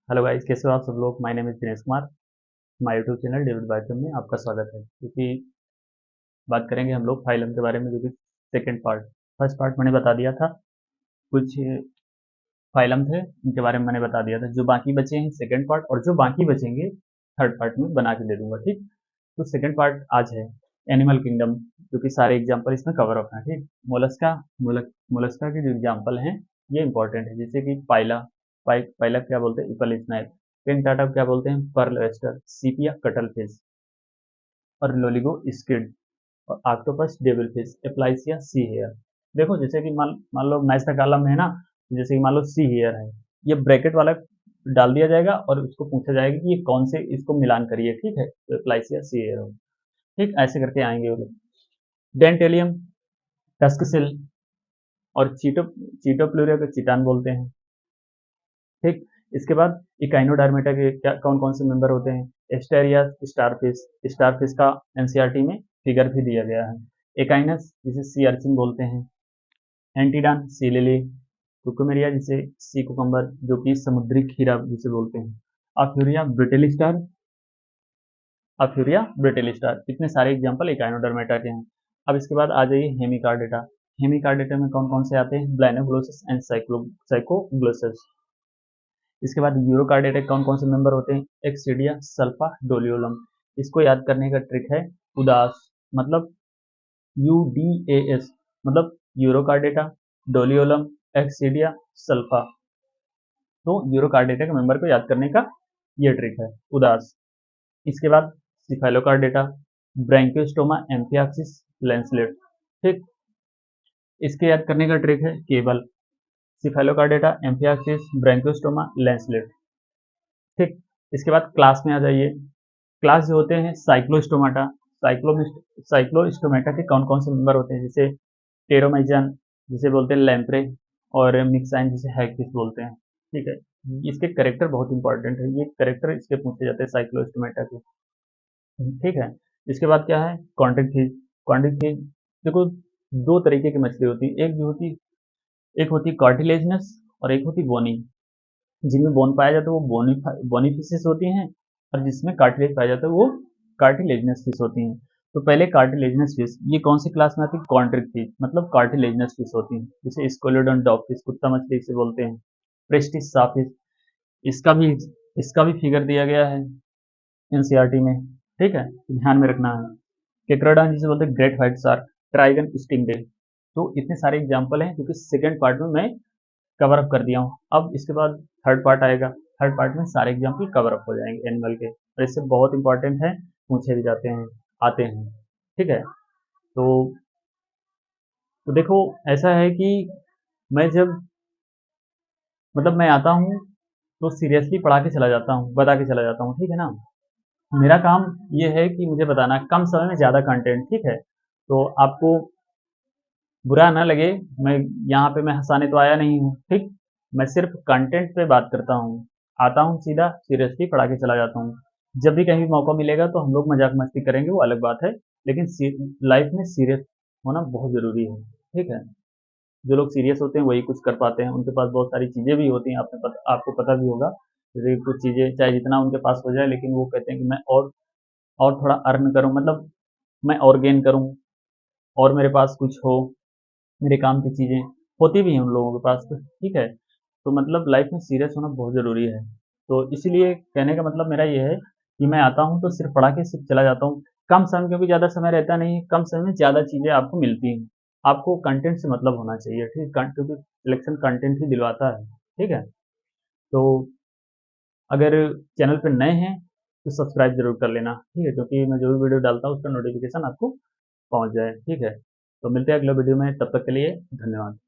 Hello guys, कैसे हो आप सब लोग। My name is Dinesh Kumar. My YouTube channel David बायचम में आपका स्वागत है। क्योंकि बात करेंगे हम लोग फाइलम के बारे में, जो कि सेकंड पार्ट। फर्स्ट पार्ट मैंने बता दिया था, कुछ फाइलम थे उनके बारे में मैंने बता दिया था। जो बाकी बचे हैं सेकंड पार्ट, और जो बाकी बचेंगे थर्ड पार्ट में बना के दे दूंगा, ठीक। तो सेकंड पार्ट आज है एनिमल किंगडम, जो कि सारे एग्जाम्पल इसमें कवर अप हैं, ठीक। मोलस्का, मोलस्का के जो एग्जाम्पल हैं ये इंपॉर्टेंट है, जैसे कि पाइला क्या बोलते हैं, इपल स्नैक। पेंटाटा क्या बोलते हैं, पर्ल वेस्टर। सीपिया कटल फिश, और लोलिगो स्क्विड, और octopus devil fish, एप्लाइसिया see here. देखो, जैसे कि मान मान लो मैच का कॉलम है ना, जैसे कि मान लो सी हेयर है, ये ब्रैकेट वाला डाल दिया जाएगा और उसको पूछा जाएगा कि ये कौन से, इसको मिलान करिए, ठीक है, तो एप्लाइसिया सी हेयर हो। ठीक, ऐसे करके आएंगे वो लोग। डेंटेलियम, टस्कसेल, और चीटोप्लूरिया को चिटान बोलते हैं, ठीक। इसके बाद इकाइनोडर्मेटा के क्या कौन कौन से मेंबर होते हैं, एस्टेरिया, स्टारफिश। स्टारफिश का एनसीईआरटी में फिगर भी दिया गया है। एकाइनस, जिसे सी अर्चिन बोलते हैं। एंटीडान, सी लिली। कुकुमेरिया, जिसे सी कुकम्बर, जो कि समुद्री खीरा जिसे बोलते हैं। अफ्यूरिया ब्रिटेल स्टार, अफ्यूरिया ब्रिटेल स्टार। इतने सारे एग्जाम्पल इकाइनोडर्मेटा के हैं। अब इसके बाद आ जाइए हेमिकार्डेटा। हेमिकार्डेटा में कौन कौन से आते हैं, ब्लाइनोग्लोसस एंड साइकोग्लोसस। इसके बाद यूरोकार्डेटा कौन कौन से मेंबर होते हैं, एक्सीडिया, सल्फा, डोलियोलम। इसको याद करने का ट्रिक है उदास, मतलब UDAS, मतलब यूरोकार्डेटा, डोलियोलम, एक्सीडिया, सल्फा। तो यूरोकार्डेटा के मेंबर को याद करने का ये ट्रिक है उदास। इसके बाद सिफेलोकार्डेटा, ब्रैंकियोस्टोमा, एम्फियाक्सिस, लैंसलेट, ठीक। इसके याद करने का ट्रिक है केबल। सिफेलोकार्डेटा, एम्फियाक्सिस, ब्रैंकियोस्टोमा, लैंसलेट, ठीक। इसके बाद क्लास में आ जाइए। क्लास जो होते हैं साइक्लोस्टोमाटा, साइक्लोस्टोमेटा के कौन कौन से मेंबर होते हैं, जैसे टेरोमाइजन जिसे बोलते हैं लैम्प्रे, और मिक्साइन जिसे हैगफिश बोलते हैं, ठीक है। इसके करेक्टर बहुत इंपॉर्टेंट है, ये करेक्टर इसके पूछे जाते हैं साइक्लोस्टोमेटा के, ठीक है। इसके बाद क्या है, कॉन्ट्रिक फिश। कॉन्ट्रिक फिश, देखो, दो तरीके की मछली होती है, एक होती है कार्टिलेजनस और एक होती बोनी। जिनमें बोन पाया जाता है वो बोनी फिशेस होती हैं, और जिसमें कार्टिलेज पाया जाता है वो कार्टिलेजनस फिश होती हैं। तो पहले कार्टिलेजनस फिश, ये कौन सी क्लास में आती है, कॉन्ट्रिक फिश, मतलब कार्टिलेजनस फिश होती हैं, जैसे स्कोलोडन डॉग फिश, कुत्ता मछली इसे बोलते हैं। प्रेस्टिस साफिश, इसका भी इसका भी फिगर दिया गया है एनसीईआरटी में, ठीक है, तो ध्यान में रखना है। केक्राडान जिसे बोलते हैं ग्रेट व्हाइट शार्क, ट्राइगन स्टिंगरे। तो इतने सारे एग्जाम्पल हैं जो कि सेकेंड पार्ट में मैं कवर अप कर दिया हूँ। अब इसके बाद थर्ड पार्ट आएगा, थर्ड पार्ट में सारे एग्जाम्पल कवर अप हो जाएंगे एनिमल के, और इससे बहुत इंपॉर्टेंट है, पूछे भी जाते हैं, आते हैं, ठीक है। तो देखो, ऐसा है कि मैं जब, मतलब मैं आता हूँ तो सीरियसली पढ़ा के चला जाता हूँ, बता के चला जाता हूँ, ठीक है ना। मेरा काम ये है कि मुझे बताना है कम समय में ज़्यादा कंटेंट, ठीक है। तो आपको बुरा ना लगे, मैं यहाँ पे मैं हंसाने तो आया नहीं हूँ, ठीक। मैं सिर्फ कंटेंट पे बात करता हूँ, आता हूँ सीधा सीरियसली पढ़ा के चला जाता हूँ। जब भी कहीं मौका मिलेगा तो हम लोग मजाक मस्ती करेंगे, वो अलग बात है, लेकिन लाइफ में सीरियस होना बहुत ज़रूरी है, ठीक है। जो लोग सीरियस होते हैं वही कुछ कर पाते हैं, उनके पास बहुत सारी चीज़ें भी होती हैं, आपको पता भी होगा। जैसे कि कुछ चीज़ें चाहे जितना उनके पास हो जाए, लेकिन वो कहते हैं कि मैं और थोड़ा अर्न करूँ, मतलब मैं और गेन करूँ, और मेरे पास कुछ हो, मेरे काम की चीज़ें होती भी हैं उन लोगों के पास, तो ठीक है। तो मतलब लाइफ में सीरियस होना बहुत ज़रूरी है। तो इसीलिए कहने का मतलब मेरा ये है कि मैं आता हूँ तो सिर्फ पढ़ा के सिर्फ चला जाता हूँ। कम समय, क्योंकि ज़्यादा समय रहता नहीं है, कम समय में ज़्यादा चीज़ें आपको मिलती हैं। आपको कंटेंट से मतलब होना चाहिए, ठीक, क्योंकि सिलेक्शन कंटेंट ही दिलवाता है, ठीक है। तो अगर चैनल पे नए हैं तो सब्सक्राइब जरूर कर लेना, ठीक है, क्योंकि मैं जो भी वीडियो डालता हूँ उसका नोटिफिकेशन आपको पहुँच जाए, ठीक है। तो मिलते हैं अगले वीडियो में, तब तक के लिए धन्यवाद।